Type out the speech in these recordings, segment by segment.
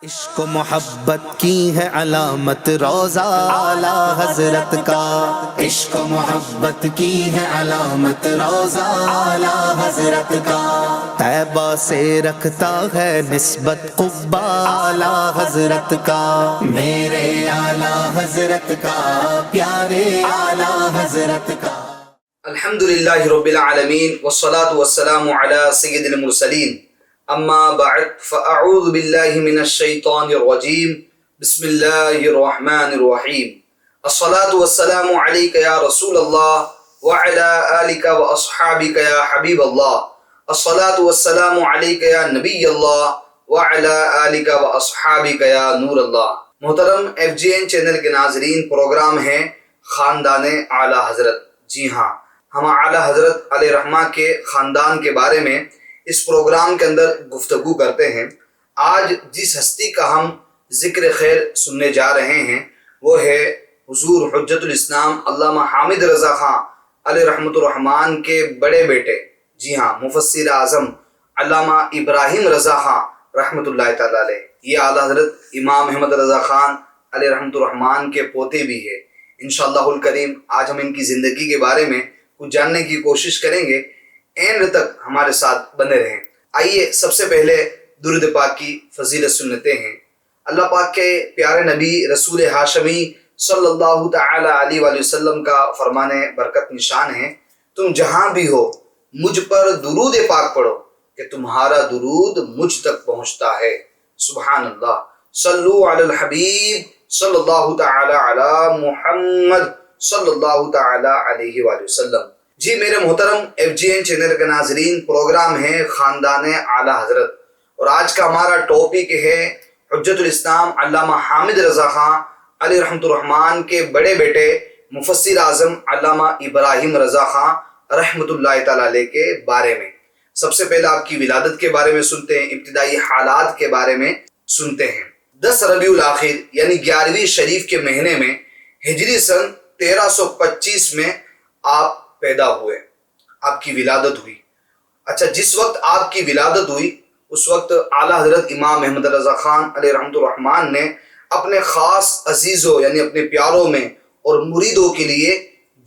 عشق و محبت کی ہے علامت روضہ اعلی حضرت کا، عشق و محبت کی ہے علامت روضہ اعلی حضرت کا، طیبہ سے رکھتا ہے نسبت قبہ اعلی حضرت کا، میرے اعلی حضرت کا، پیارے اعلی حضرت کا۔ الحمدللہ رب العالمین والصلاة والسلام علی سید المرسلین، اما بعد فاعوذ باللہ من الشیطان الرجیم، بسم اللہ الرحمن الرحیم۔ الصلاة والسلام علیک یا رسول اللہ وعلی آلک واصحابک یا حبیب اللہ، الصلاة والسلام علیک یا نبی اللہ وعلی آلک واصحابک یا نور اللہ۔ محترم FGN چینل کے ناظرین، پروگرام ہے خاندان اعلی حضرت۔ جی ہاں، ہم اعلی حضرت علیہ رحمہ کے خاندان کے بارے میں اس پروگرام کے اندر گفتگو کرتے ہیں۔ آج جس ہستی کا ہم ذکر خیر سننے جا رہے ہیں وہ ہے حضور حجت الاسلام علامہ حامد رضا خان علیہ رحمۃ الرحمن کے بڑے بیٹے، جی ہاں، مفسر اعظم علامہ ابراہیم رضا خان رحمۃ اللہ تعالی علیہ۔ یہ اعلی حضرت امام احمد رضا خان علیہ رحمۃ الرحمن کے پوتے بھی ہیں۔ انشاءاللہ الکریم آج ہم ان کی زندگی کے بارے میں کچھ جاننے کی کوشش کریں گے، اینڈ تک ہمارے ساتھ بنے رہیں۔ آئیے سب سے پہلے درود پاک کی فضیلت سنتے ہیں۔ اللہ پاک کے پیارے نبی رسول ہاشمی صلی اللہ تعالی علیہ وآلہ وسلم کا فرمان برکت نشان ہے، تم جہاں بھی ہو مجھ پر درود پاک پڑھو کہ تمہارا درود مجھ تک پہنچتا ہے۔ سبحان اللہ، صلو علی الحبیب صلی اللہ تعالی علی محمد صلی اللہ تعالی علیہ وآلہ وسلم۔ جی میرے محترم FGN چینل کے ناظرین، پروگرام ہے خاندان اعلی حضرت، اور آج کا ہمارا ٹاپک ہے حجت الاسلام علامہ حامد رضا خان علیہ رحمۃ الرحمن کے بڑے بیٹے مفسر اعظم علامہ ابراہیم رضا خان رحمۃ اللہ تعالی علیہ کے بارے میں۔ سب سے پہلے آپ کی ولادت کے بارے میں سنتے ہیں، ابتدائی حالات کے بارے میں سنتے ہیں۔ 10 ربیع الاخر یعنی 11ویں شریف کے مہینے میں ہجری سن 1325 میں آپ پیدا ہوئے، آپ کی ولادت ہوئی۔ اچھا، جس وقت آپ کی ولادت ہوئی اس وقت اعلیٰ حضرت امام احمد رضا خان علیہ رحمۃ الرحمن نے اپنے خاص عزیزوں یعنی اپنے پیاروں میں اور مریدوں کے لیے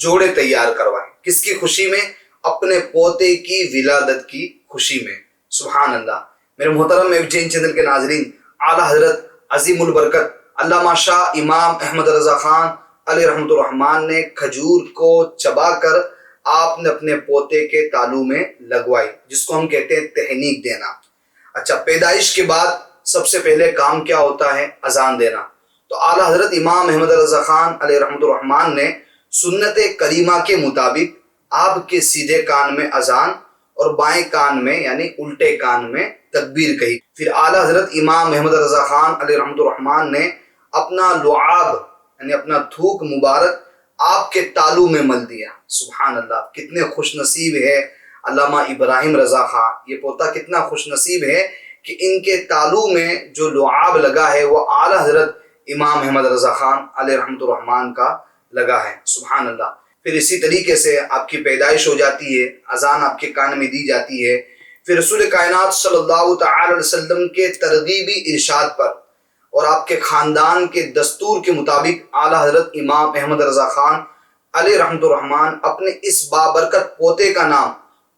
جوڑے تیار کروائے۔ کس کی خوشی میں؟ اپنے پوتے کی ولادت کی خوشی میں۔ سبحان اللہ۔ میرے محترم FGN چینل کے ناظرین، اعلیٰ حضرت عظیم البرکت علامہ شاہ امام احمد رضا خان علیہ رحمۃ الرحمن نے کھجور کو چبا کر آپ نے اپنے پوتے کے تالو میں لگوائی، جس کو ہم کہتے ہیں تہنیک دینا۔ اچھا، پیدائش کے بعد سب سے پہلے کام کیا ہوتا ہے؟ اذان دینا۔ تو اعلیٰ حضرت امام احمد رضا خان علیہ رحمۃ الرحمن نے سنت کریمہ کے مطابق آپ کے سیدھے کان میں اذان اور بائیں کان میں یعنی الٹے کان میں تکبیر کہی۔ پھر اعلیٰ حضرت امام احمد رضا خان علیہ رحمۃ الرحمن نے اپنا لعاب یعنی اپنا تھوک مبارک آپ کے تالو میں مل دیا۔ سبحان اللہ، کتنے خوش نصیب ہے علامہ ابراہیم رضا خان، یہ پوتا کتنا خوش نصیب ہے کہ ان کے تالو میں جو لعاب لگا ہے وہ اعلیٰ حضرت امام احمد رضا خان علیہ رحمۃ الرحمن کا لگا ہے۔ سبحان اللہ۔ پھر اسی طریقے سے آپ کی پیدائش ہو جاتی ہے، اذان آپ کے کان میں دی جاتی ہے۔ پھر رسول کائنات صلی اللہ تعالی علیہ وسلم کے ترغیبی ارشاد پر اور آپ کے خاندان کے دستور کے مطابق اعلیٰ حضرت امام احمد رضا خان علیہ رحمۃ الرحمن اپنے اس بابرکت پوتے کا نام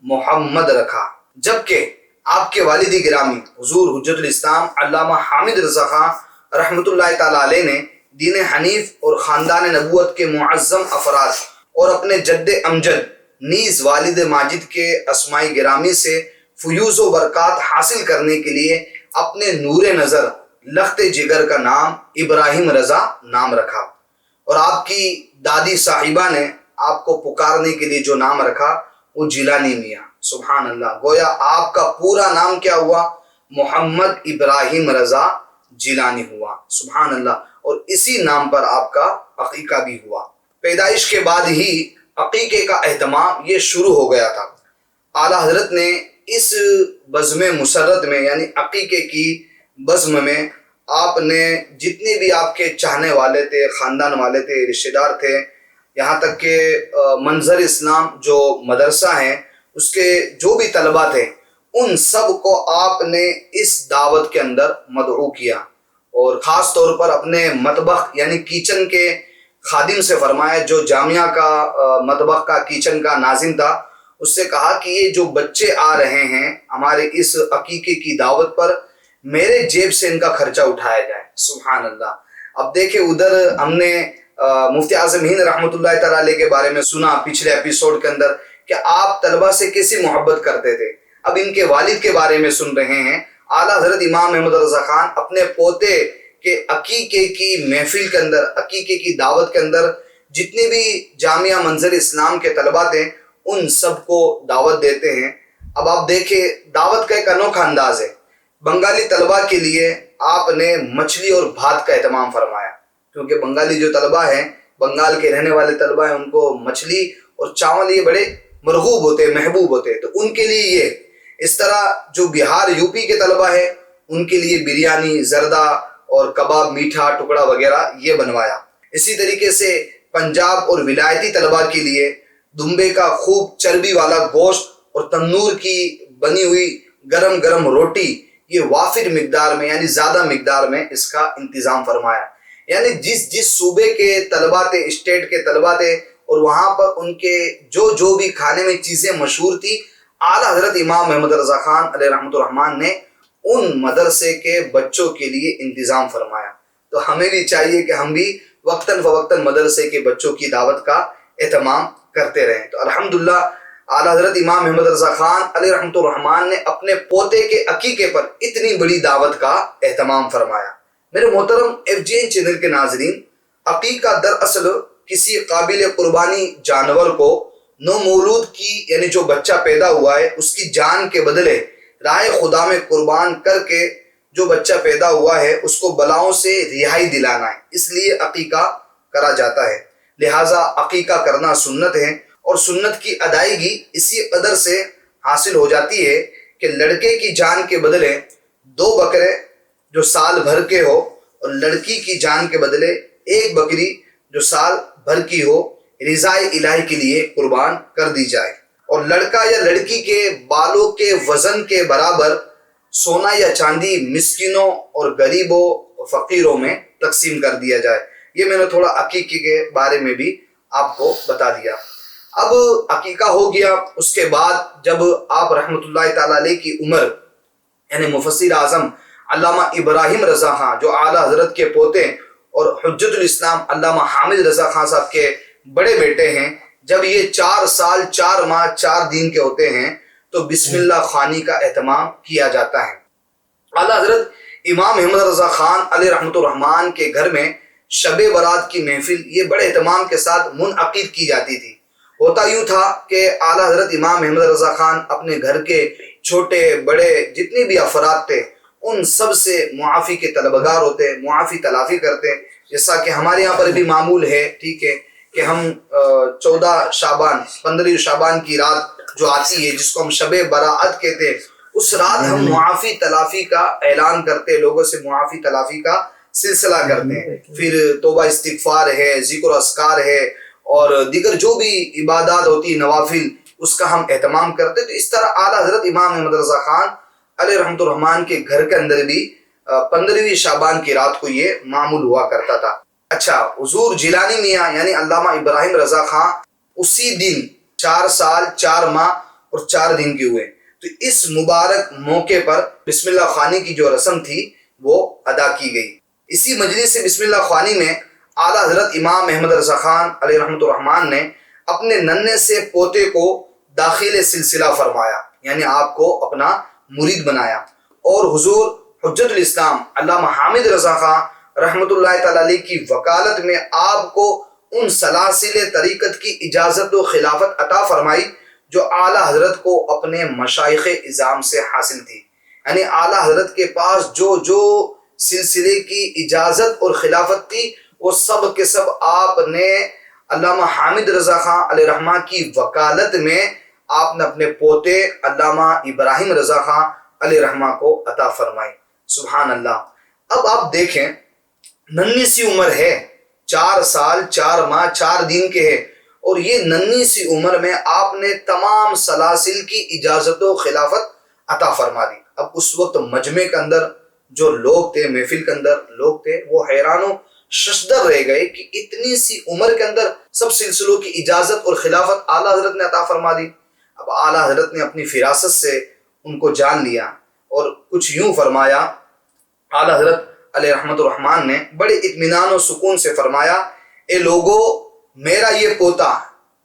محمد رکھا، جبکہ آپ کے والد گرامی حضور حجت الاسلام علامہ حامد رضا خان رحمۃ اللہ تعالی علیہ نے دین حنیف اور خاندان نبوت کے معظم افراد اور اپنے جد امجد نیز والد ماجد کے اسماء گرامی سے فیوز و برکات حاصل کرنے کے لیے اپنے نور نظر لخت جگر کا نام ابراہیم رضا نام رکھا، اور آپ کی دادی صاحبہ نے آپ کو پکارنے کے لیے جو نام رکھا وہ جیلانی میاں۔ سبحان اللہ، گویا آپ کا پورا نام کیا ہوا؟ محمد ابراہیم رضا جیلانی ہوا۔ سبحان اللہ، اور اسی نام پر آپ کا عقیقہ بھی ہوا۔ پیدائش کے بعد ہی عقیقے کا اہتمام یہ شروع ہو گیا تھا۔ اعلیٰ حضرت نے اس بزم مسرت میں یعنی عقیقے کی بزم میں آپ نے جتنے بھی آپ کے چاہنے والے تھے، خاندان والے تھے، رشتہ دار تھے، یہاں تک کہ منظر اسلام جو مدرسہ ہیں اس کے جو بھی طلبہ تھے، ان سب کو آپ نے اس دعوت کے اندر مدعو کیا اور خاص طور پر اپنے مطبخ یعنی کچن کے خادم سے فرمایا، جو جامعہ کا مطبخ کا کچن کا ناظم تھا، اس سے کہا کہ یہ جو بچے آ رہے ہیں ہمارے اس عقیقے کی دعوت پر، میرے جیب سے ان کا خرچہ اٹھایا جائے۔ سبحان اللہ۔ اب دیکھیں ادھر ہم نے مفتی اعظم ہند رحمۃ اللہ تعالی علیہ کے بارے میں سنا پچھلے ایپیسوڈ کے اندر کہ آپ طلبہ سے کیسی محبت کرتے تھے۔ اب ان کے والد کے بارے میں سن رہے ہیں۔ اعلیٰ حضرت امام محمد رضا خان اپنے پوتے کے عقیقے کی محفل کے اندر، عقیقے کی دعوت کے اندر جتنی بھی جامعہ منظر اسلام کے طلبہ تھے ان سب کو دعوت دیتے ہیں۔ اب آپ دیکھیں دعوت کا ایک انوکھا انداز ہے۔ بنگالی طلبہ کے لیے آپ نے مچھلی اور بھات کا اہتمام فرمایا، کیونکہ بنگالی جو طلبہ ہیں، بنگال کے رہنے والے طلبہ ہیں، ان کو مچھلی اور چاول یہ بڑے مرغوب ہوتے، محبوب ہوتے، تو ان کے لیے یہ اس طرح جو بہار یوپی کے طلبہ ہیں ان کے لیے بریانی، زردہ اور کباب، میٹھا ٹکڑا وغیرہ یہ بنوایا۔ اسی طریقے سے پنجاب اور ولایتی طلبہ کے لیے دمبے کا خوب چربی والا گوشت اور تندور کی بنی ہوئی گرم گرم روٹی یہ وافر مقدار میں یعنی زیادہ مقدار میں اس کا انتظام فرمایا۔ یعنی جس صوبے کے طلبہ تھے، اسٹیٹ کے طلبہ تھے، اور وہاں پر ان کے جو بھی کھانے میں چیزیں مشہور تھی، اعلیٰ حضرت امام محمد رضا خان علیہ رحمۃ الرحمن نے ان مدرسے کے بچوں کے لیے انتظام فرمایا۔ تو ہمیں بھی چاہیے کہ ہم بھی وقتاً فوقتاً مدرسے کے بچوں کی دعوت کا اہتمام کرتے رہیں۔ تو الحمدللہ اعلیٰ حضرت امام محمد رضا خان علیہ رحمۃ الرحمن نے اپنے پوتے کے عقیقے پر اتنی بڑی دعوت کا اہتمام فرمایا۔ میرے محترم FGN چینل کے ناظرین، عقیقہ دراصل کسی قابل قربانی جانور کو نومولود کی یعنی جو بچہ پیدا ہوا ہے اس کی جان کے بدلے راہ خدا میں قربان کر کے جو بچہ پیدا ہوا ہے اس کو بلاؤں سے رہائی دلانا ہے، اس لیے عقیقہ کرا جاتا ہے۔ لہٰذا عقیقہ کرنا سنت ہے، اور سنت کی ادائیگی اسی قدر سے حاصل ہو جاتی ہے کہ لڑکے کی جان کے بدلے 2 بکرے جو سال بھر کے ہو، اور لڑکی کی جان کے بدلے 1 بکری جو سال بھر کی ہو، رضائے الہی کے لیے قربان کر دی جائے، اور لڑکا یا لڑکی کے بالوں کے وزن کے برابر سونا یا چاندی مسکینوں اور غریبوں اور فقیروں میں تقسیم کر دیا جائے۔ یہ میں نے تھوڑا عقیقے کے بارے میں بھی آپ کو بتا دیا۔ اب عقیقہ ہو گیا، اس کے بعد جب آپ رحمۃ اللہ تعالی علیہ کی عمر یعنی مفسر اعظم علامہ ابراہیم رضا خان جو اعلیٰ حضرت کے پوتے اور حجت الاسلام علامہ حامد رضا خان صاحب کے بڑے بیٹے ہیں، جب یہ 4 سال 4 ماہ 4 دن کے ہوتے ہیں تو بسم اللہ خوانی کا اہتمام کیا جاتا ہے۔ اعلیٰ حضرت امام محمد رضا خان علیہ رحمۃ الرحمن کے گھر میں شب برات کی محفل یہ بڑے اہتمام کے ساتھ منعقد کی جاتی تھی۔ ہوتا یوں تھا کہ اعلیٰ حضرت امام محمد رضا خان اپنے گھر کے چھوٹے بڑے جتنے بھی افراد تھے ان سب سے معافی کے طلبگار ہوتے، معافی تلافی کرتے، جیسا کہ ہمارے یہاں پر بھی معمول ہے، ٹھیک ہے، کہ ہم 14 شعبان 15 شعبان کی رات جو آتی ہے جس کو ہم شب براعت کہتے ہیں، اس رات ہم معافی تلافی کا اعلان کرتے، لوگوں سے معافی تلافی کا سلسلہ کرتے ہیں، پھر توبہ استغفار ہے، ذکر و اذکار ہے، اور دیگر جو بھی عبادات ہوتی نوافل اس کا ہم اہتمام کرتے۔ تو اس طرح اعلیٰ حضرت امام محمد رضا خان علیہ رحمۃ الرحمن کے گھر کے اندر بھی 15ویں شعبان کی رات کو یہ معمول ہوا کرتا تھا۔ اچھا، حضور جیلانی میاں یعنی علامہ ابراہیم رضا خان اسی دن 4 سال 4 ماہ اور 4 دن کے ہوئے، تو اس مبارک موقع پر بسم اللہ خوانی کی جو رسم تھی وہ ادا کی گئی۔ اسی مجلس سے بسم اللہ خوانی میں اعلیٰ حضرت امام محمد رضا خان علیہ رحمۃ الرحمن نے اپنے ننھے سے پوتے کو داخل سلسلہ فرمایا، یعنی آپ کو اپنا مرید بنایا، اور حضور حجت الاسلام علامہ حامد رضا خان رحمۃ اللہ تعالی علیہ کی وکالت میں آپ کو ان سلاسل طریقت کی اجازت و خلافت عطا فرمائی جو اعلیٰ حضرت کو اپنے مشائخ اعظام سے حاصل تھی۔ یعنی اعلیٰ حضرت کے پاس جو سلسلے کی اجازت اور خلافت تھی وہ سب کے سب آپ نے علامہ حامد رضا خان علیہ رحمہ کی وکالت میں آپ نے اپنے پوتے علامہ ابراہیم رضا خان علیہ رحمہ کو عطا فرمائی۔ سبحان اللہ۔ اب آپ دیکھیں ننھی سی عمر ہے، 4 سال 4 ماہ 4 دن کے ہے، اور یہ ننھی سی عمر میں آپ نے تمام سلاسل کی اجازت و خلافت عطا فرما دی۔ اب اس وقت مجمع کے اندر جو لوگ تھے محفل کے اندر لوگ تھے وہ حیران و ششدر رہ گئے کہ اتنی سی عمر کے اندر سب سلسلوں کی اجازت اور خلافت اعلیٰ حضرت نے عطا فرما دی۔ اب اعلیٰ حضرت نے اپنی فراست سے ان کو جان لیا اور کچھ یوں فرمایا، اعلیٰ حضرت علیہ رحمت الرحمن نے بڑے اطمینان و سکون سے فرمایا، اے لوگو، میرا یہ پوتا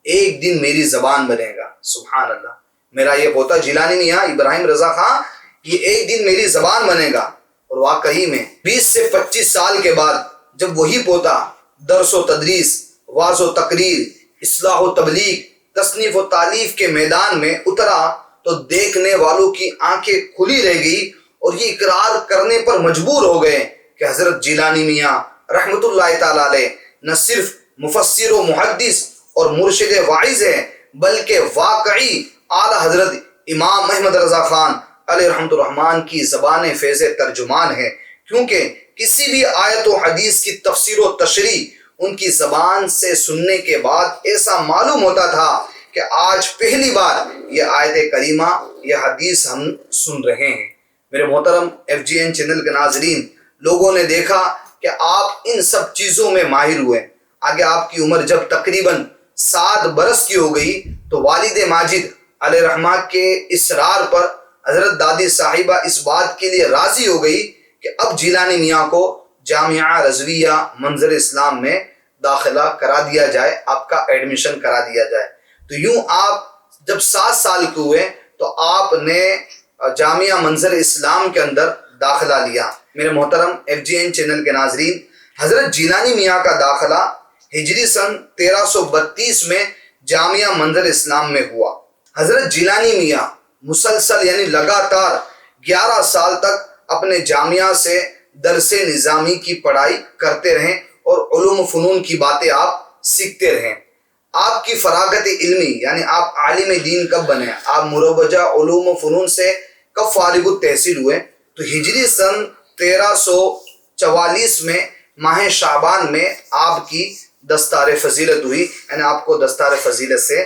ایک دن میری زبان بنے گا۔ سبحان اللہ، میرا یہ پوتا جیلانی میاں ابراہیم رضا خان یہ ایک دن میری زبان بنے گا۔ اور واقعی میں 20 سے 25 سال کے بعد جب وہی پوتا درس و تدریس، واعظ و تقریر، اصلاح و تبلیغ، تصنیف و تالیف کے میدان میں اترا تو دیکھنے والوں کی آنکھیں کھلی رہ گئی اور یہ اقرار کرنے پر مجبور ہو گئے کہ حضرت جیلانی میاں رحمت اللہ تعالی علیہ نہ صرف مفسر و محدث اور مرشد واعظ ہے بلکہ واقعی اعلیٰ حضرت امام احمد رضا خان علیہ رحمت الرحمن کی زبان فیض ترجمان ہے، کیونکہ کسی بھی آیت و حدیث کی تفسیر و تشریح ان کی زبان سے سننے کے بعد ایسا معلوم ہوتا تھا کہ آج پہلی بار یہ آیت کریمہ، یہ حدیث ہم سن رہے ہیں۔ میرے محترم FGN چینل کے ناظرین، لوگوں نے دیکھا کہ آپ ان سب چیزوں میں ماہر ہوئے۔ آگے آپ کی عمر جب تقریباً 7 برس کی ہو گئی تو والد ماجد علیہ رحمہ کے اصرار پر حضرت دادی صاحبہ اس بات کے لیے راضی ہو گئی کہ اب جیلانی میاں کو جامعہ رضویہ منظر اسلام میں داخلہ کرا دیا جائے، آپ کا ایڈمیشن کرا دیا جائے۔ تو یوں آپ جب 7 سال کے ہوئے تو آپ نے جامعہ منظر اسلام کے اندر داخلہ لیا۔ میرے محترم FGN چینل کے ناظرین، حضرت جیلانی میاں کا داخلہ ہجری سن 1332 میں جامعہ منظر اسلام میں ہوا۔ حضرت جیلانی میاں مسلسل یعنی لگاتار 11 سال تک اپنے جامعہ سے درس نظامی کی پڑھائی کرتے رہیں اور علوم و فنون کی باتیں آپ سیکھتے رہیں۔ آپ کی فراغت علمی یعنی آپ عالم دین کب بنے، آپ مروجہ علوم و فنون سے کب فارغ التحصیل ہوئے؟ تو ہجری سن 1344 میں ماہ شعبان میں آپ کی دستار فضیلت ہوئی، یعنی آپ کو دستار فضیلت سے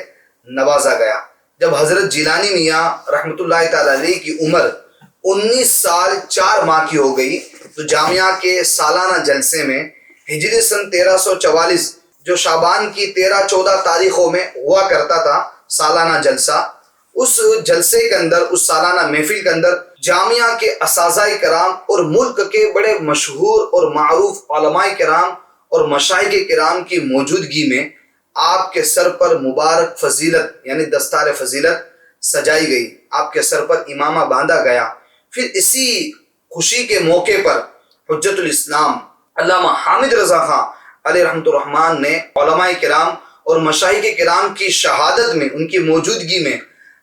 نوازا گیا۔ جب حضرت جیلانی میاں رحمت اللہ تعالی علیہ کی عمر 19 سال 4 ماہ کی ہو گئی تو جامعہ کے سالانہ جلسے میں ہجری سن 1344 جو شعبان کی 13-14 تاریخوں میں ہوا کرتا تھا سالانہ جلسہ، اس جلسے کے اندر، اس سالانہ محفل کے اندر جامعہ کے اساتذہ کرام اور ملک کے بڑے مشہور اور معروف علماء کرام اور مشائخ کرام کی موجودگی میں آپ کے سر پر مبارک فضیلت یعنی دستار فضیلت سجائی گئی، آپ کے سر پر امامہ باندھا گیا۔ پھر اسی خوشی کے موقع پر حجت الاسلام علامہ حامد رضا خان علیہ رحمت الرحمن نے علماء کرام اور مشائخ کرام کی شہادت میں، ان کی موجودگی میں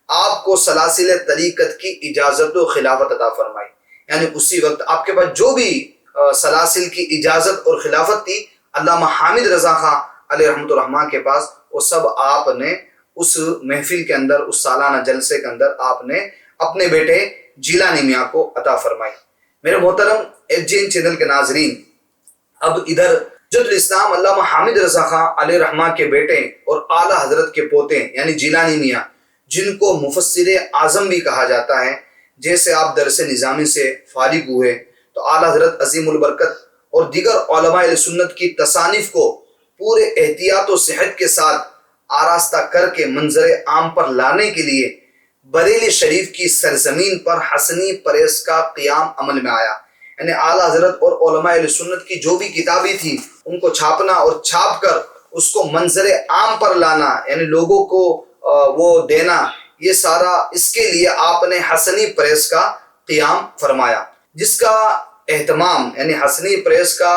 آپ کو سلاسل طریقت کی اجازت و خلافت عطا فرمائی۔ یعنی اسی وقت آپ کے پاس جو بھی سلاسل کی اجازت اور خلافت تھی علامہ حامد رضا خان علیہ رحمت الرحمن کے پاس، وہ سب آپ نے اس محفل کے اندر، اس سالانہ جلسے کے اندر آپ نے اپنے بیٹے جیلانی میاں کو عطا فرمائی۔ میرے محترم FGN چینل کے ناظرین، اب ادھر حجت الاسلام علامہ حامد رضا خان علیہ رحمہ کے بیٹے اور اعلیٰ حضرت کے پوتے یعنی جیلانی میاں، جن کو مفسر اعظم بھی کہا جاتا ہے، جیسے آپ درس نظامی سے فارغ ہوئے تو اعلیٰ حضرت عظیم البرکت اور دیگر علماء اہل سنت کی تصانیف کو پورے احتیاط و صحت کے ساتھ آراستہ کر کے منظر عام پر لانے کے لیے بریلی شریف کی سرزمین پر حسنی پریس کا قیام عمل میں آیا۔ یعنی اعلیٰ حضرت اور علماء اہل سنت کی جو بھی کتابیں تھی ان کو چھاپنا اور چھاپ کر اس کو منظر عام پر لانا، یعنی لوگوں کو وہ دینا، یہ سارا اس کے لیے آپ نے حسنی پریس کا قیام فرمایا، جس کا اہتمام یعنی حسنی پریس کا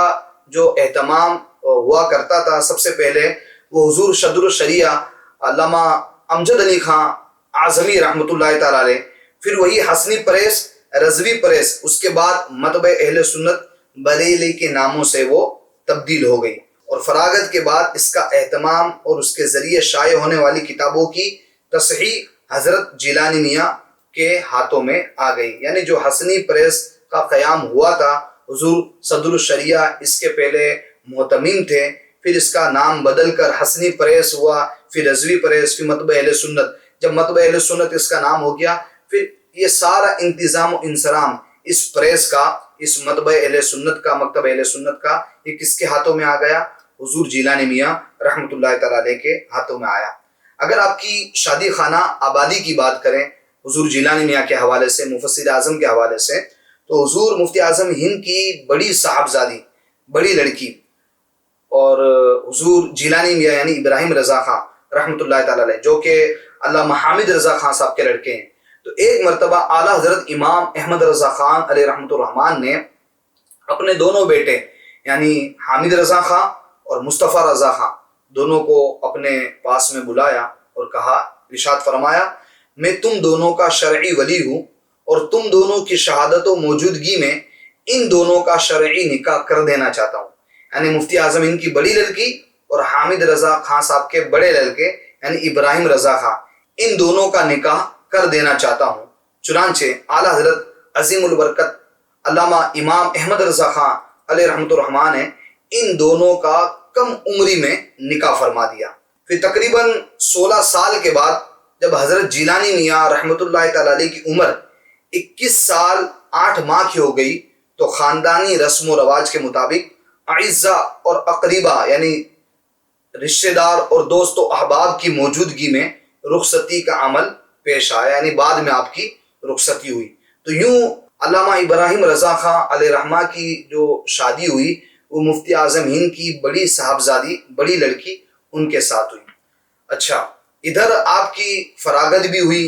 جو اہتمام ہوا کرتا تھا، سب سے پہلے وہ حضور صدر الشریعہ علامہ امجد علی خان اعظمی رحمۃ اللہ تعالی علیہ، پھر وہی حسنی پریس، رضوی پریس، اس کے بعد مطبع اہل سنت بریلی کے ناموں سے وہ تبدیل ہو گئی، اور فراغت کے بعد اس کا اہتمام اور اس کے ذریعے شائع ہونے والی کتابوں کی تصحیح حضرت جیلانی میاں کے ہاتھوں میں آ گئی۔ یعنی جو حسنی پریس کا قیام ہوا تھا، حضور صدر الشریعہ اس کے پہلے محتمم تھے، پھر اس کا نام بدل کر حسنی پریس ہوا، پھر رضوی پریس، پھر مطبع اہل سنت۔ جب مطبع اہل سنت اس کا نام ہو گیا، پھر یہ سارا انتظام و انصرام اس پریس کا اس مکتب اہل سنت کا یہ کس کے ہاتھوں میں آ گیا؟ حضور جیلانی میاں رحمۃ اللہ تعالی علیہ کے ہاتھوں میں آیا۔ اگر آپ کی شادی خانہ آبادی کی بات کریں حضور جیلانی میاں کے حوالے سے، مفسر اعظم کے حوالے سے، تو حضور مفتی اعظم ہند کی بڑی صاحبزادی، بڑی لڑکی، اور حضور جیلانی میاں یعنی ابراہیم رضا خان رحمۃ اللہ تعالی علیہ، جو کہ علامہ حامد رضا خان صاحب کے لڑکے ہیں، تو ایک مرتبہ اعلیٰ حضرت امام احمد رضا خان علیہ رحمۃ الرحمان نے اپنے دونوں بیٹے یعنی حامد رضا خان اور مصطفیٰ رضا خان دونوں کو اپنے پاس میں بلایا اور کہا، ارشاد فرمایا، میں تم دونوں کا شرعی ولی ہوں اور تم دونوں کی شہادت و موجودگی میں ان دونوں کا شرعی نکاح کر دینا چاہتا ہوں۔ یعنی مفتی اعظم ان کی بڑی لڑکی اور حامد رضا خان صاحب کے بڑے لڑکے یعنی ابراہیم رضا خان، ان دونوں کا نکاح کر دینا چاہتا ہوں۔ چنانچہ اعلیٰ حضرت عظیم البرکت علامہ امام احمد رضا خان علیہ رحمۃ الرحمان نے ان دونوں کا کم عمری میں نکاح فرما دیا۔ پھر تقریباً 16 سال کے بعد جب حضرت جیلانی میاں رحمۃ اللہ تعالی علیہ کی عمر 21 سال 8 ماہ کی ہو گئی تو خاندانی رسم و رواج کے مطابق اعزا اور اقریبا یعنی رشتہ دار اور دوست و احباب کی موجودگی میں رخصتی کا عمل پیش آیا، یعنی بعد میں آپ کی رخصتی ہوئی۔ تو یوں علامہ ابراہیم رضا خان علیہ رحمہ کی جو شادی ہوئی وہ مفتی اعظم ہند کی بڑی صاحبزادی، بڑی لڑکی ان کے ساتھ ہوئی۔ اچھا، ادھر آپ کی فراغت بھی ہوئی،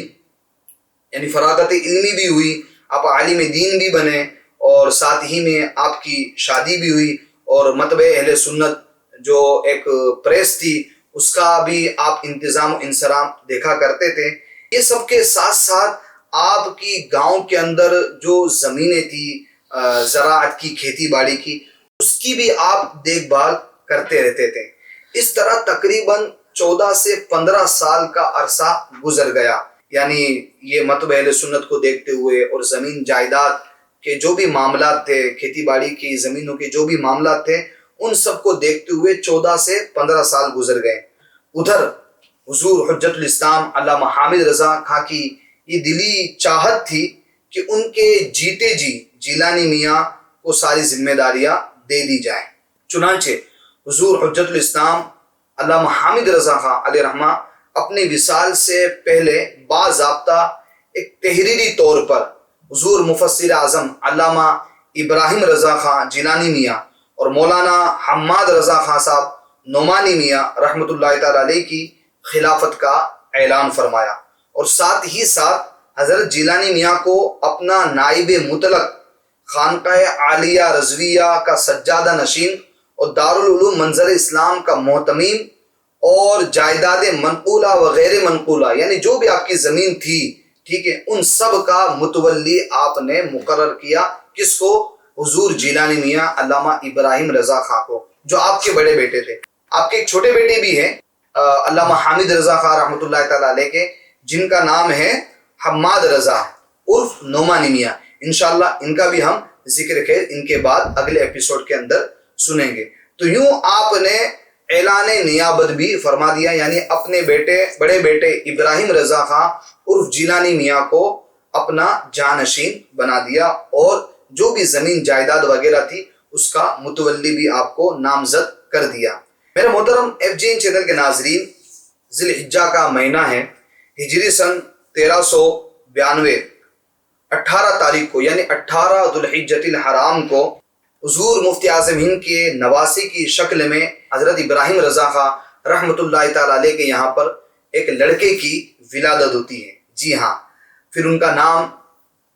یعنی فراغت علمی بھی ہوئی، آپ عالم دین بھی بنے، اور ساتھ ہی میں آپ کی شادی بھی ہوئی، اور مکتب اہل سنت جو ایک پریس تھی اس کا بھی آپ انتظام و انصرام دیکھا کرتے تھے۔ یہ سب کے ساتھ ساتھ آپ کی گاؤں کے اندر جو زمینیں تھی زراعت کی، کھیتی باڑی کی، اس کی بھی آپ دیکھ بھال کرتے رہتے تھے۔ اس طرح تقریباً 14 سے 15 سال کا عرصہ گزر گیا، یعنی یہ مکتب اہل سنت کو دیکھتے ہوئے اور زمین جائیداد کے جو بھی معاملات تھے، کھیتی باڑی کی زمینوں کے جو بھی معاملات تھے، ان سب کو دیکھتے ہوئے 14 سے 15 سال گزر گئے۔ ادھر حضور حجت الاسلام علامہ حامد رضا خان کی یہ دلی چاہت تھی کہ ان کے جیتے جی جیلانی میاں کو ساری ذمہ داریاں دے دی جائیں۔ چنانچہ حضور حجت الاسلام علامہ حامد رضا خان علیہ رحمہ اپنے وصال سے پہلے باضابطہ ایک تحریری طور پر حضور مفسر اعظم علامہ ابراہیم رضا خان جیلانی میاں اور مولانا حماد رضا خان صاحب نعمانی میاں رحمۃ اللہ تعالی علیہ کی خلافت کا اعلان فرمایا، اور ساتھ ہی ساتھ حضرت جیلانی میاں کو اپنا نائب مطلق خانقاہ عالیہ رضویہ کا سجادہ نشین اور دارالعلوم منظر اسلام کا محتمیم اور جائیداد منقولہ و غیر منقولہ یعنی جو بھی آپ کی زمین تھی، ٹھیک ہے، ان سب کا متولی آپ نے مقرر کیا۔ کس کو؟ حضور جیلانی میاں علامہ ابراہیم رضا خان کو، جو آپ کے بڑے بیٹے تھے۔ آپ کے ایک چھوٹے بیٹے بھی ہیں علامہ حامد رضا خان رحمۃ اللہ تعالی علیہ کے، جن کا نام ہے حماد رضا عرف نعمانی میاں۔ انشاءاللہ ان کا بھی ہم ذکر خیر ان کے بعد اگلے ایپیسوڈ کے اندر سنیں گے۔ تو یوں آپ نے اعلان نیابت بھی فرما دیا، یعنی اپنے بڑے بیٹے ابراہیم رضا خان عرف جیلانی میاں کو اپنا جانشین بنا دیا، اور جو بھی زمین جائیداد وغیرہ تھی اس کا متولی بھی آپ کو نامزد کر دیا۔ میرے محترم ایف جی این چینل کے ناظرین، ذی الحجہ کا مہینہ ہے، ہجری سن 1392 18 تاریخ کو یعنی 18 ذو الحجۃ الحرام کو حضور مفتی اعظم ہند کے نواسی کی شکل میں حضرت ابراہیم رضا خان رحمۃ اللہ تعالی علیہ کے یہاں پر ایک لڑکے کی ولادت ہوتی ہے۔ جی ہاں، پھر ان کا نام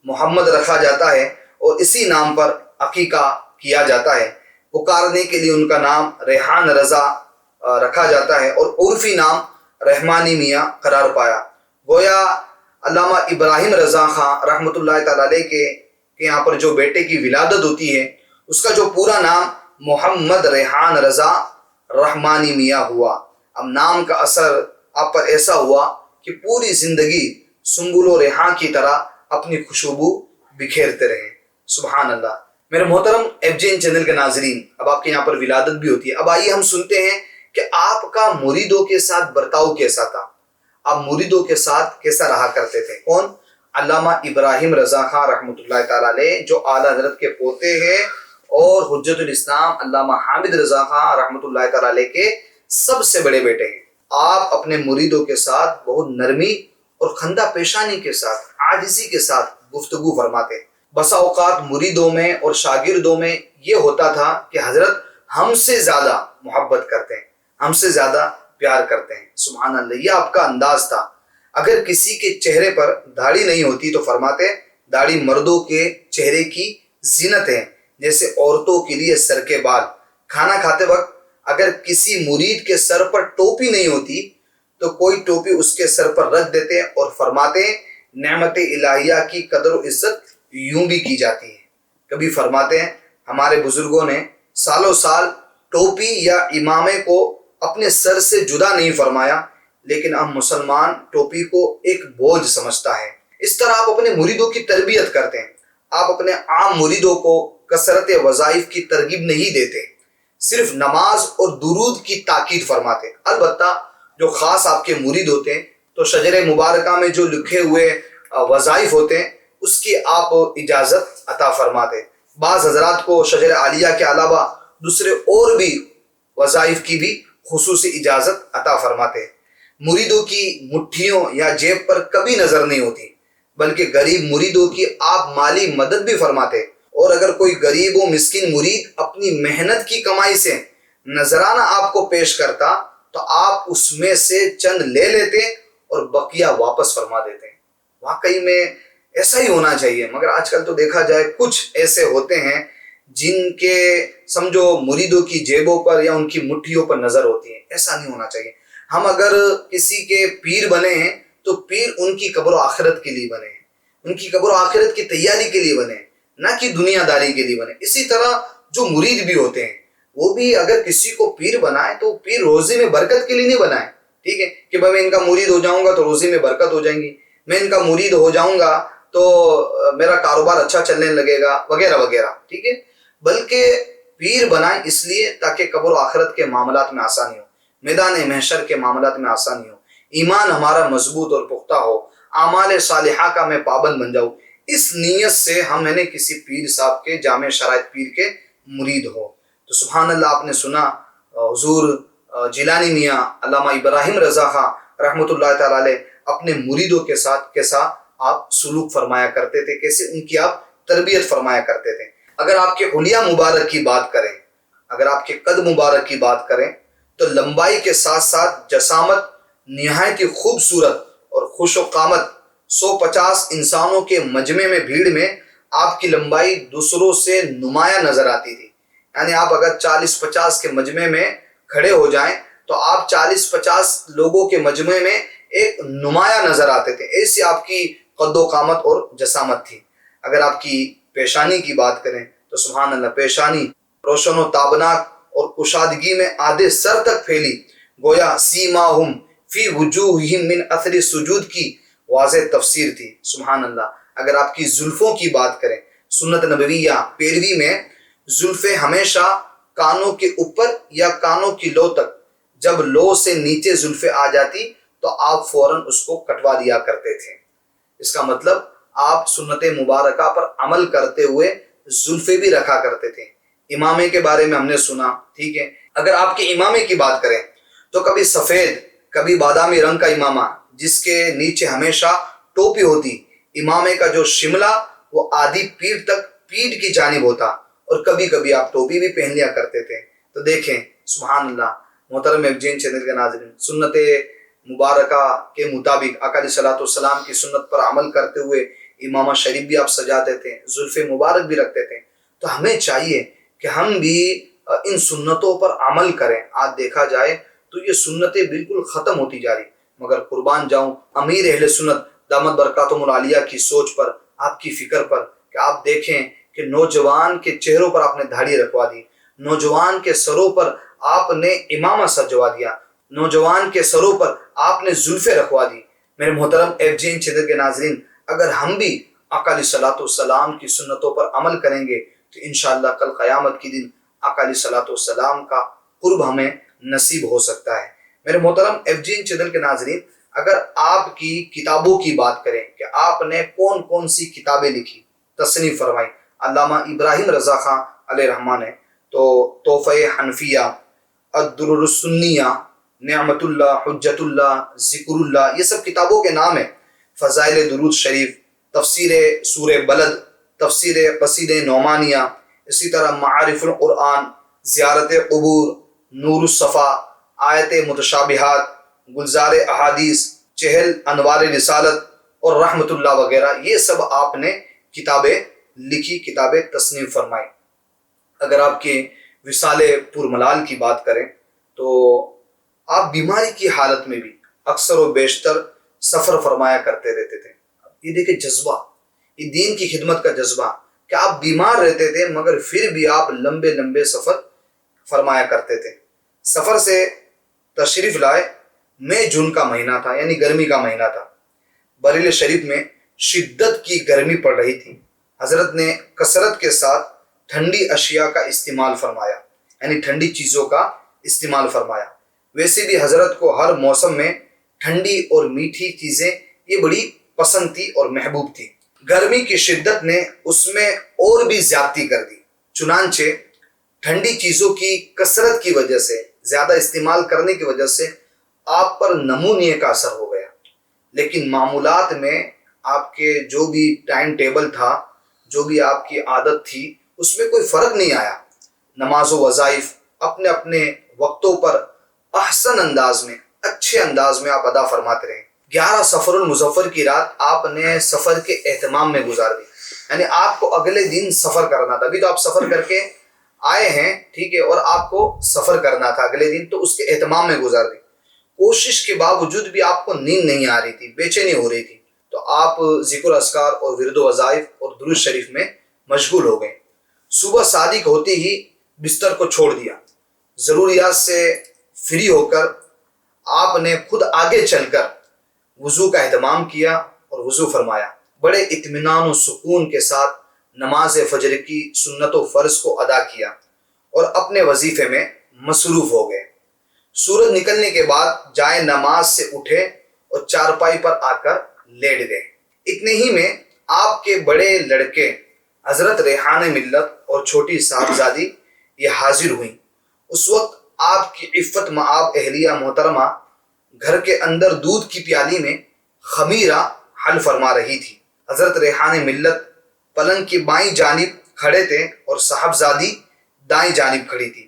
محمد رکھا جاتا ہے اور اسی نام پر عقیقہ کیا جاتا ہے۔ پکارنے کے لیے ان کا نام ریحان رضا رکھا جاتا ہے اور عرفی نام رحمانی میاں قرار پایا۔ گویا علامہ ابراہیم رضا خان رحمۃ اللہ تعالی علیہ کے یہاں پر جو بیٹے کی ولادت ہوتی ہے اس کا جو پورا نام محمد ریحان رضا رحمانی میاں ہوا۔ اب نام کا اثر آپ پر ایسا ہوا کہ پوری زندگی سنبل و ریحان کی طرح اپنی خوشبو بکھیرتے رہے۔ سبحان اللہ۔ میرے محترم ایف جی این چینل کے ناظرین، اب آپ کے یہاں پر ولادت بھی ہوتی ہے۔ اب آئیے ہم سنتے ہیں کہ آپ کا مریدوں کے ساتھ برتاؤ کیسا تھا، آپ مریدوں کے ساتھ کیسا رہا کرتے تھے۔ کون؟ علامہ ابراہیم رضا خان رحمۃ اللہ تعالیٰ علیہ، جو اعلیٰ حضرت کے پوتے ہیں، اور حجت الاسلام علامہ حامد رضا خان رحمۃ اللہ تعالیٰ علیہ کے سب سے بڑے بیٹے ہیں۔ آپ اپنے مریدوں کے ساتھ بہت نرمی اور خندہ پیشانی کے ساتھ، عاجزی کے ساتھ گفتگو فرماتے ہیں۔ بسا اوقات مریدوں میں اور شاگردوں میں یہ ہوتا تھا کہ حضرت ہم سے زیادہ محبت کرتے ہیں، ہم سے زیادہ پیار کرتے ہیں۔ سبحان اللہ، یہ آپ کا انداز تھا۔ اگر کسی کے چہرے پر داڑھی نہیں ہوتی تو فرماتے داڑھی مردوں کے چہرے کی زینت ہے، جیسے عورتوں کے لیے سر کے بال۔ کھانا کھاتے وقت اگر کسی مرید کے سر پر ٹوپی نہیں ہوتی تو کوئی ٹوپی اس کے سر پر رکھ دیتے اور فرماتے نعمت الہیہ کی قدر و عزت یوں بھی کی جاتی ہے۔ کبھی فرماتے ہیں ہمارے بزرگوں نے سالوں سال ٹوپی یا امامے کو اپنے سر سے جدا نہیں فرمایا، لیکن اب مسلمان ٹوپی کو ایک بوجھ سمجھتا ہے۔ اس طرح آپ اپنے مریدوں کی تربیت کرتے ہیں۔ آپ اپنے عام مریدوں کو کثرت وظائف کی ترغیب نہیں دیتے، صرف نماز اور درود کی تاکید فرماتے۔ البتہ جو خاص آپ کے مرید ہوتے ہیں تو شجر مبارکہ میں جو لکھے ہوئے وظائف ہوتے ہیں اس کی آپ اجازت عطا فرماتے۔ بعض حضرات کو شجر عالیہ کے علاوہ دوسرے اور بھی وظائف کی بھی خصوصی اجازت عطا فرماتے۔ مریدوں کی مٹھیوں یا جیب پر کبھی نظر نہیں ہوتی، بلکہ غریب مریدوں کی آپ مالی مدد بھی فرماتے، اور اگر کوئی غریب و مسکین مرید اپنی محنت کی کمائی سے نذرانہ آپ کو پیش کرتا تو آپ اس میں سے چند لے لیتے اور بقیہ واپس فرما دیتے۔ واقعی میں ایسا ہی ہونا چاہیے، مگر آج کل تو دیکھا جائے کچھ ایسے ہوتے ہیں جن کے سمجھو مریدوں کی جیبوں پر یا ان کی مٹھیوں پر نظر ہوتی ہے۔ ایسا نہیں ہونا چاہیے۔ ہم اگر کسی کے پیر بنے ہیں تو پیر ان کی قبر و آخرت کے لیے بنے ہیں، ان کی قبر و آخرت کی تیاری کے لیے بنے ہیں، نہ کہ دنیا داری کے لیے بنے۔ اسی طرح جو مرید بھی ہوتے ہیں وہ بھی اگر کسی کو پیر بنائے تو پیر روزی میں برکت کے لیے نہیں بنائے، ٹھیک ہے، کہ میں ان کا مرید ہو جاؤں گا تو روزی میں برکت ہو جائیں گی، میں ان کا مرید ہو جاؤں گا تو میرا کاروبار اچھا چلنے لگے گا وغیرہ وغیرہ، ٹھیک ہے، بلکہ پیر بنائیں اس لیے تاکہ قبر و آخرت کے معاملات میں آسانی ہو، میدان محشر کے معاملات میں آسانی ہو، ایمان ہمارا مضبوط اور پختہ ہو، اعمال صالحہ کا میں پابند بن جاؤں۔ اس نیت سے ہم نے کسی پیر صاحب کے جامع شرائط پیر کے مرید ہو تو سبحان اللہ، آپ نے سنا حضور جیلانی میاں علامہ ابراہیم رضا خان رحمۃ اللہ تعالیٰ علیہ اپنے مریدوں کے ساتھ کیسا آپ سلوک فرمایا کرتے تھے، کیسے ان کی آپ تربیت فرمایا کرتے تھے۔ اگر آپ کے حلیہ مبارک کی بات کریں، اگر آپ کے قد مبارک کی بات کریں تو لمبائی کے ساتھ ساتھ جسامت نہایت ہی خوبصورت اور خوش و قامت، 150 انسانوں کے مجمع میں بھیڑ میں آپ کی لمبائی دوسروں سے نمایاں نظر آتی تھی۔ یعنی آپ اگر 40-50 کے مجمع میں کھڑے ہو جائیں تو آپ 40-50 لوگوں کے مجمع میں ایک نمایاں نظر آتے تھے، ایسی آپ کی قد و قامت اور جسامت تھی۔ اگر آپ کی پیشانی کی بات کریں تو سبحان اللہ، پیشانی روشن و تابناک اور کشادگی میں آدھے سر تک پھیلی، گویا سیماہم فی وجوہہم من اثر السجود کی واضح تفسیر تھی۔ سبحان اللہ۔ اگر آپ کی زلفوں کی بات کریں، سنت نبویہ پیروی میں زلفیں ہمیشہ کانوں کے اوپر یا کانوں کی لو تک، جب لو سے نیچے زلفیں آ جاتی تو آپ فوراً اس کو کٹوا دیا کرتے تھے۔ اس کا مطلب آپ سنت مبارکہ پر عمل کرتے ہوئے زلفیں بھی رکھا کرتے تھے۔ امامے کے بارے میں ہم نے سنا، ٹھیک ہے، اگر آپ کے امامے کی بات کریں تو کبھی سفید کبھی بادامی رنگ کا امامہ جس کے نیچے ہمیشہ ٹوپی ہوتی، امامے کا جو شملہ وہ آدھی پیٹھ تک پیٹھ کی جانب ہوتا، اور کبھی کبھی آپ ٹوپی بھی پہن لیا کرتے تھے۔ تو دیکھیں سبحان اللہ، محترم ایفجین چینل کے ناظرین، سنت مبارکہ کے مطابق آقا علیہ الصلوۃ والسلام کی سنت پر عمل کرتے ہوئے امامہ شریف بھی آپ سجاتے تھے، زلف مبارک بھی رکھتے تھے۔ تو ہمیں چاہیے کہ ہم بھی ان سنتوں پر عمل کریں۔ آج دیکھا جائے تو یہ سنتیں بالکل ختم ہوتی جا رہی، مگر قربان جاؤں امیر اہل سنت دامت برکاتہم العالیہ کی سوچ پر، آپ کی فکر پر، کہ آپ دیکھیں کہ نوجوان کے چہروں پر آپ نے داڑھی رکھوا دی، نوجوان کے سروں پر آپ نے امامہ سجوا دیا، نوجوان کے سروں پر آپ نے زلفیں رکھوا دی۔ میرے محترم ایفجین چینل کے ناظرین، اگر ہم بھی آقا علیہ الصلوۃ والسلام کی سنتوں پر عمل کریں گے تو انشاءاللہ کل قیامت کی دن آقا علیہ الصلوۃ والسلام کا قرب ہمیں نصیب ہو سکتا ہے۔ میرے محترم ایفجین چینل کے ناظرین، اگر آپ کی کتابوں کی بات کریں کہ آپ نے کون کون سی کتابیں لکھی، تصنیف فرمائی، علامہ ابراہیم رضا خان علیہ رحمٰن نے تو تحفہ حنفیہ، الدرر السنیہ، نعمت اللہ، حجت اللہ، ذکر اللہ، یہ سب کتابوں کے نام ہیں۔ فضائل درود شریف، تفسیر سورہ بلد، تفسیر قصید نعمانیہ، اسی طرح معارف القرآن، زیارت قبور، نور الصفا، آیت متشابہات، گلزار احادیث، چہل انوار رسالت اور رحمت اللہ وغیرہ، یہ سب آپ نے کتابیں لکھی، کتابیں تصنیف فرمائی۔ اگر آپ کے وصال پرملال کی بات کریں تو آپ بیماری کی حالت میں بھی اکثر و بیشتر سفر فرمایا کرتے رہتے تھے۔ یہ دیکھیں جذبہ، یہ دین کی خدمت کا جذبہ کہ آپ بیمار رہتے تھے مگر پھر بھی آپ لمبے لمبے سفر فرمایا کرتے تھے۔ سفر سے تشریف لائے، مئی جون کا مہینہ تھا، یعنی گرمی کا مہینہ تھا۔ بریلی شریف میں شدت کی گرمی پڑ رہی تھی۔ حضرت نے کثرت کے ساتھ ٹھنڈی اشیاء کا استعمال فرمایا، یعنی ٹھنڈی چیزوں کا استعمال فرمایا۔ ویسے بھی حضرت کو ہر موسم میں ٹھنڈی اور میٹھی چیزیں یہ بڑی پسند تھی اور محبوب تھی۔ گرمی کی شدت نے اس میں اور بھی زیادتی کر دی، چنانچہ ٹھنڈی چیزوں کی کثرت کی وجہ سے، زیادہ استعمال کرنے کی وجہ سے آپ پر نمونیے کا اثر ہو گیا۔ لیکن معمولات میں آپ کے جو بھی ٹائم ٹیبل تھا، جو بھی آپ کی عادت تھی، اس میں کوئی فرق نہیں آیا۔ نماز و وظائف اپنے اپنے وقتوں پر احسن انداز میں، اچھے انداز میں آپ ادا فرماتے رہے۔ 11 سفر المظفر کی رات آپ نے سفر کے اہتمام میں گزار دی، یعنی آپ کو اگلے دن سفر کرنا تھا۔ ابھی تو آپ سفر کر کے آئے ہیں، ٹھیک ہے، اور آپ کو سفر کرنا تھا اگلے دن، تو اس کے اہتمام میں گزار دی۔ کوشش کے باوجود بھی آپ کو نیند نہیں آ رہی تھی، بے چینی ہو رہی تھی، تو آپ ذکر اذکار اور ورد و وظائف اور درود شریف میں مشغول ہو گئے۔ صبح صادق ہوتے ہی بستر کو چھوڑ دیا، ضروریات سے فری ہو کر آپ نے خود آگے چل کر وضو کا اہتمام کیا اور وضو فرمایا۔ بڑے اطمینان و سکون کے ساتھ نماز فجر کی سنت و فرض کو ادا کیا اور اپنے وظیفے میں مصروف ہو گئے۔ سورج نکلنے کے بعد جائے نماز سے اٹھے اور چارپائی پر آ کر لیٹ گئے۔ اتنے ہی میں آپ کے بڑے لڑکے حضرت ریحان ملت اور چھوٹی صاحبزادی یہ حاضر ہوئیں۔ اس وقت آپ کی عفت مآب اہلیہ محترمہ گھر کے اندر دودھ کی پیالی میں خمیرہ حل فرما رہی تھی۔ حضرت ریحان ملت پلنگ کی بائیں جانب کھڑے تھے اور صاحبزادی دائیں جانب کھڑی تھی۔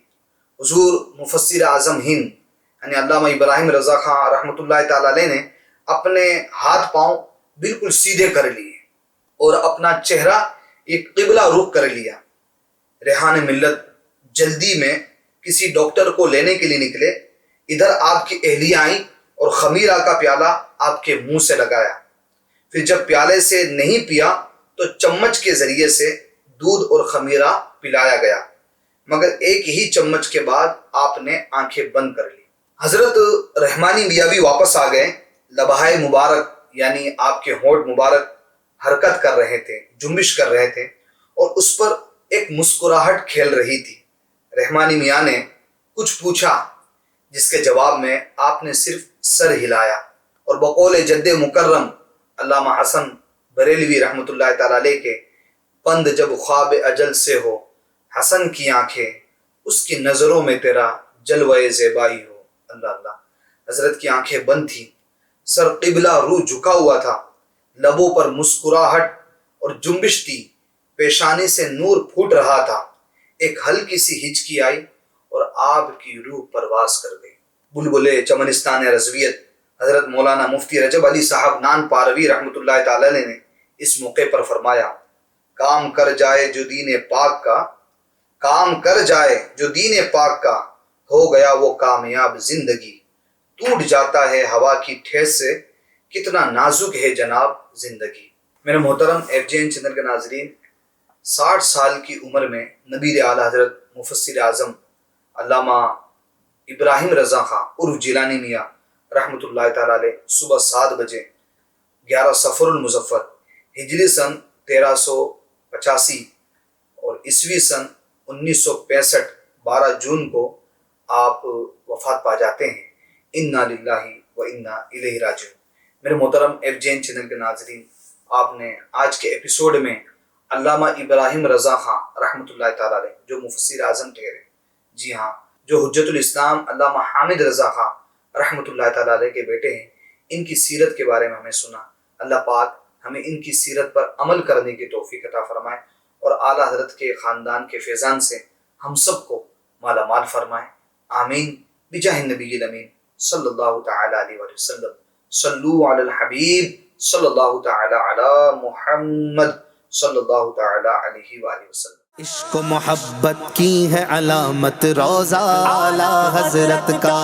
حضور مفسر اعظم ہند یعنی علامہ ابراہیم رضا خان رحمۃ اللہ تعالی علیہ نے اپنے ہاتھ پاؤں بالکل سیدھے کر لیے اور اپنا چہرہ ایک قبلہ رخ کر لیا۔ ریحان ملت جلدی میں کسی ڈاکٹر کو لینے کے لیے نکلے، ادھر آپ کی اہلیہ آئیں اور خمیرہ کا پیالہ آپ کے منہ سے لگایا۔ پھر جب پیالے سے نہیں پیا تو چمچ کے ذریعے سے دودھ اور خمیرہ پلایا گیا، مگر ایک ہی چمچ کے بعد آپ نے آنکھیں بند کر لی۔ حضرت رحمانی میاں بھی واپس آ گئے۔ لبہائے مبارک یعنی آپ کے ہونٹ مبارک حرکت کر رہے تھے، جنبش کر رہے تھے اور اس پر ایک مسکراہٹ کھیل رہی تھی۔ رحمانی میاں نے کچھ پوچھا جس کے جواب میں آپ نے صرف سر ہلایا اور بقول جد مکرم علامہ حسن بریلوی رحمۃ اللہ تعالی علیہ کے پند جب خواب اجل سے ہو حسن کی آنکھیں اس کی نظروں میں تیرا جلوہ زیبائی ہو۔ اللہ اللہ۔ حضرت کی آنکھیں بند تھیں، سر قبلہ رو جھکا ہوا تھا، لبوں پر مسکراہٹ اور جنبش تھی، پیشانی سے نور پھوٹ رہا تھا۔ ایک ہلکی سی ہچکی آئی اور آپ کی روح پرواز کر گئی۔ بلبلے چمنستان رضویت حضرت مولانا مفتی رجب علی صاحب نان پاروی رحمۃ اللہ تعالی علیہ نے اس موقع پر فرمایا، کام کر جائے جو دین پاک کا، کام کر جائے جو دین پاک کا، ہو گیا وہ کامیاب زندگی، ٹوٹ جاتا ہے ہوا کی ٹھیس سے، کتنا نازک ہے جناب زندگی۔ میرے محترم ایف جے این چینل کے ناظرین، 60 سال کی عمر میں نبی اعلیٰ حضرت مفسر اعظم علامہ ابراہیم رضا خان عرف جیلانی میاں رحمۃ اللہ تعالی علیہ صبح 7 بجے 11 سفر المظفر ہجری سن 1385 اور عیسوی سن 1965 12 جون کو آپ وفات پا جاتے ہیں۔ انا للہ وَإِنَّا إِلَيْهِ راجعون۔ میرے محترم ایف جین چینل کے ناظرین، آپ نے آج کے ایپیسوڈ میں علامہ ابراہیم رضا خان رحمۃ اللہ تعالیٰ علیہ جو مفسر اعظم ٹھہرے، جی ہاں، جو حجت الاسلام علامہ حامد رضا خان رحمۃ اللہ تعالیٰ علیہ کے بیٹے ہیں، ان کی سیرت کے بارے میں ہمیں سنا۔ اللہ پاک ہمیں ان کی سیرت پر عمل کرنے کی توفیق عطا فرمائے اور اعلیٰ حضرت کے خاندان کے فیضان سے ہم سب کو مالا مال فرمائے، آمین بجاہ النبی الامین صلی اللہ تعالی علیہ وآلہ وسلم۔ صلو علی الحبیب صلی اللہ تعالی علی محمد صلی اللہ تعالی علیہ وآلہ وسلم۔ عشق و محبت کی ہے علامت روضہ اعلیٰ حضرت کا،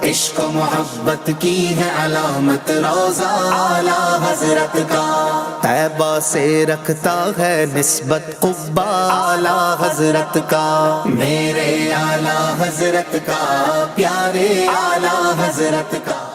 عشق و محبت کی ہے علامت روضہ اعلیٰ حضرت کا، طیبہ سے رکھتا ہے نسبت قبہ اعلیٰ حضرت کا، میرے اعلیٰ حضرت کا، پیارے اعلیٰ حضرت کا۔